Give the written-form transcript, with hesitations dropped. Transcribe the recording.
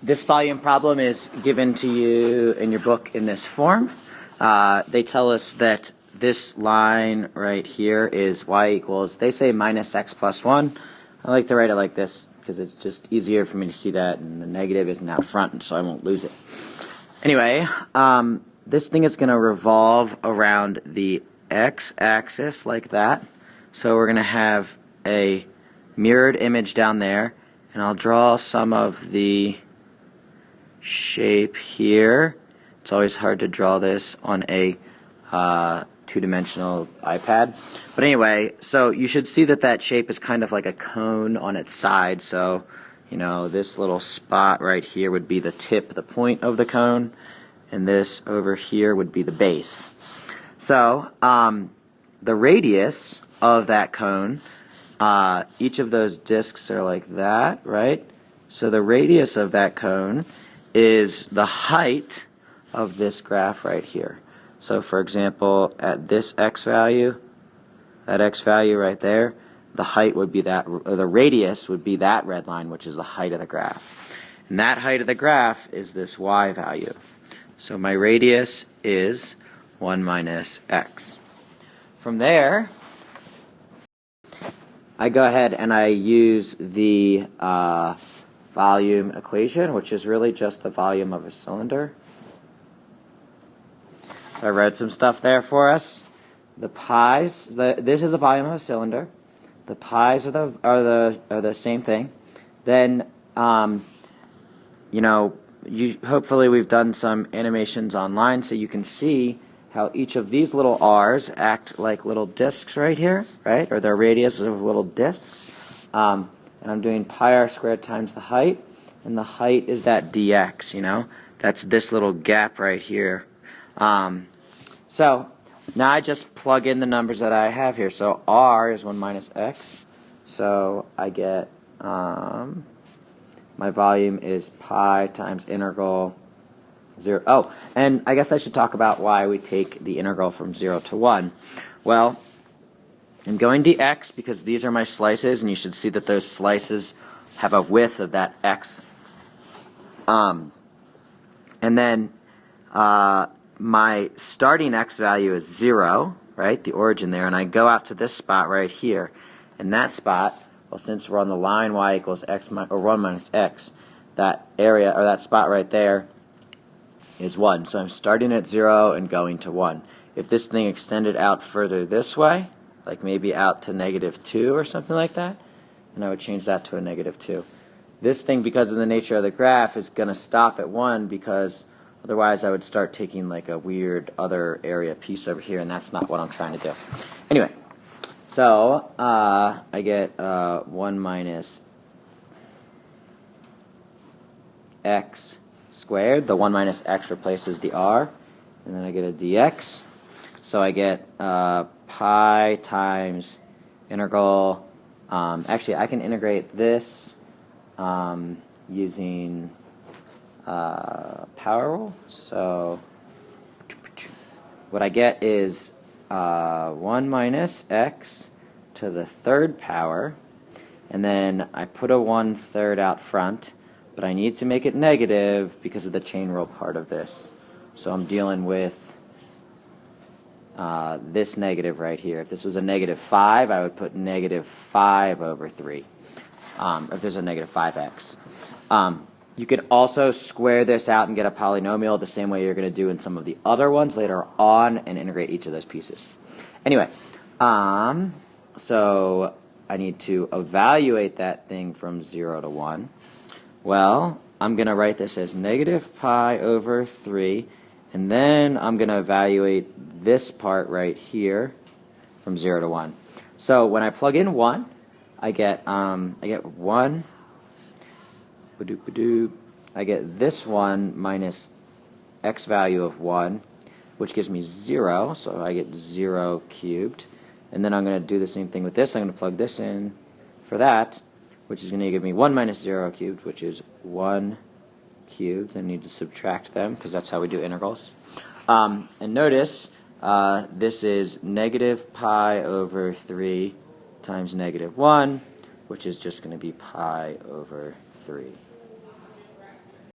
This volume problem is given to you in your book in this form. They tell us that this line right here is y equals, they say minus x plus 1. I like to write it like this because it's just easier for me to see that, and the negative isn't out front, so I won't lose it. Anyway, this thing is going to revolve around the x-axis like that. So we're going to have a mirrored image down there, and I'll draw some of the shape here. It's always hard to draw this on a two-dimensional iPad. But anyway, so you should see that that shape is kind of like a cone on its side. So, you know, this little spot right here would be the tip, the point of the cone, and this over here would be the base. So, the radius of that cone, each of those discs are like that, right? So the radius of that cone is the height of this graph right here. So for example, at this x value, that x value right there, the height would be that, or the radius would be that red line, which is the height of the graph. And that height of the graph is this y value. So my radius is 1 minus x. From there, I go ahead and I use the volume equation, which is really just the volume of a cylinder. So I wrote some stuff there for us. The pies, this is the volume of a cylinder. The pies are the same thing. Then, you know, hopefully we've done some animations online so you can see how each of these little r's act like little discs right here, right? Or their radius of little discs. And I'm doing pi r squared times the height, and the height is that dx, you know? That's this little gap right here. So now I just plug in the numbers that I have here. So r is 1 minus x. So I get, my volume is pi times integral 0. Oh, and I guess I should talk about why we take the integral from 0 to 1. Well, I'm going dx because these are my slices, and you should see that those slices have a width of that x. And then my starting x value is 0, right, the origin there, and I go out to this spot right here. And that spot, well, since we're on the line y equals x or 1 minus x, that area, or that spot right there, is 1. So I'm starting at 0 and going to 1. If this thing extended out further this way, like maybe out to -2 or something like that, then I would change that to a -2. This thing, because of the nature of the graph, is going to stop at 1 because otherwise I would start taking like a weird other area piece over here, and that's not what I'm trying to do. Anyway, so I get 1 minus x squared. The 1 minus x replaces the r, and then I get a dx. So I get pi times integral. Actually, I can integrate this using power rule. So what I get is 1 minus x to the third power, and then I put a 1/3 out front, but I need to make it negative because of the chain rule part of this. So I'm dealing with this negative right here. If this was a -5, I would put -5 over 3. If there's a -5x. You could also square this out and get a polynomial the same way you're going to do in some of the other ones later on and integrate each of those pieces. Anyway, so I need to evaluate that thing from 0 to 1. Well, I'm going to write this as -pi over 3, and then I'm going to evaluate this part right here from 0 to 1. So when I plug in 1, I get 1. I get this one minus x value of 1, which gives me 0, so I get 0 cubed. And then I'm going to do the same thing with this. I'm going to plug this in for that, which is going to give me 1 minus 0 cubed, which is 1 cubed. I need to subtract them because that's how we do integrals. And notice this is -pi over 3 times -1, which is just going to be pi over 3.